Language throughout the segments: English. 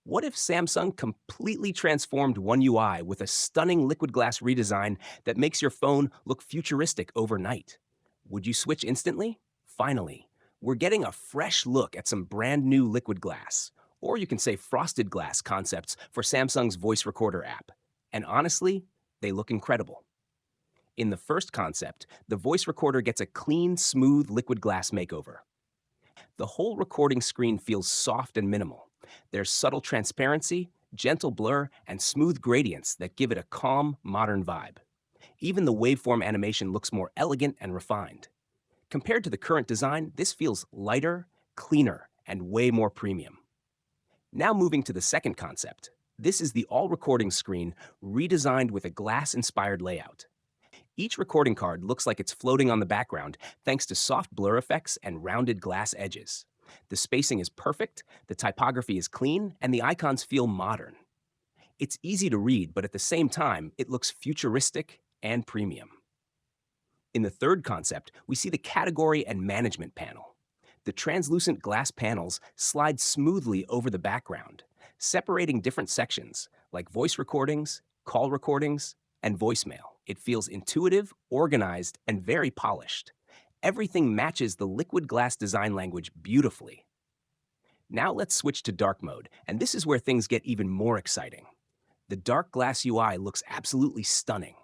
What if Samsung completely transformed One UI with a stunning liquid glass redesign that makes your phone look futuristic overnight? Would you switch instantly? Finally, we're getting a fresh look at some brand new liquid glass, or you can say frosted glass concepts for Samsung's voice recorder app. And honestly, they look incredible. In the first concept, the voice recorder gets a clean, smooth liquid glass makeover. The whole recording screen feels soft and minimal. There's subtle transparency, gentle blur, and smooth gradients that give it a calm, modern vibe. Even the waveform animation looks more elegant and refined. Compared to the current design, this feels lighter, cleaner, and way more premium. Now moving to the second concept. This is the all-recording screen redesigned with a glass-inspired layout. Each recording card looks like it's floating on the background thanks to soft blur effects and rounded glass edges. The spacing is perfect, the typography is clean, and the icons feel modern. It's easy to read, but at the same time, it looks futuristic and premium. In the third concept, we see the category and management panel. The translucent glass panels slide smoothly over the background, separating different sections like voice recordings, call recordings, and voicemail. It feels intuitive, organized, and very polished. Everything matches the liquid glass design language beautifully. Now let's switch to dark mode, and this is where things get even more exciting. The dark glass UI looks absolutely stunning.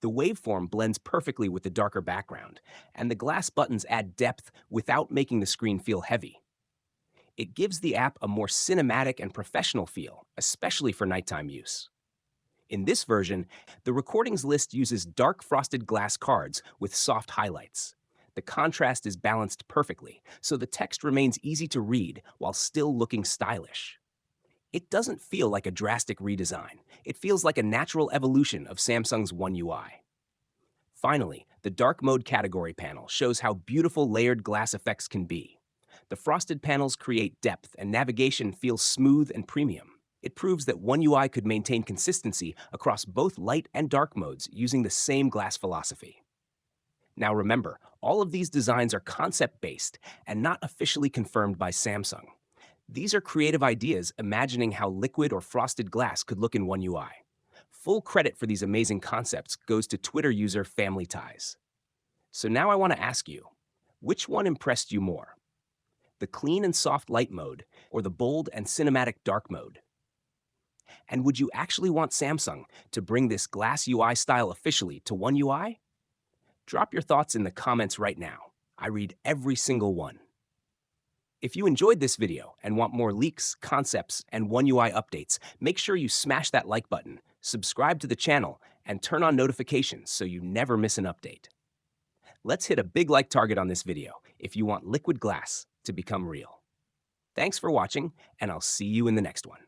The waveform blends perfectly with the darker background, and the glass buttons add depth without making the screen feel heavy. It gives the app a more cinematic and professional feel, especially for nighttime use. In this version, the recordings list uses dark frosted glass cards with soft highlights. The contrast is balanced perfectly, so the text remains easy to read while still looking stylish. It doesn't feel like a drastic redesign. It feels like a natural evolution of Samsung's One UI. Finally, the dark mode category panel shows how beautiful layered glass effects can be. The frosted panels create depth and navigation feels smooth and premium. It proves that One UI could maintain consistency across both light and dark modes using the same glass philosophy. Now remember, all of these designs are concept-based and not officially confirmed by Samsung. These are creative ideas imagining how liquid or frosted glass could look in One UI. Full credit for these amazing concepts goes to Twitter user Family Ties. So now I want to ask you, which one impressed you more? The clean and soft light mode or the bold and cinematic dark mode? And would you actually want Samsung to bring this glass UI style officially to One UI? Drop your thoughts in the comments right now. I read every single one. If you enjoyed this video and want more leaks, concepts, and One UI updates, make sure you smash that like button, subscribe to the channel, and turn on notifications so you never miss an update. Let's hit a big like target on this video if you want liquid glass to become real. Thanks for watching, and I'll see you in the next one.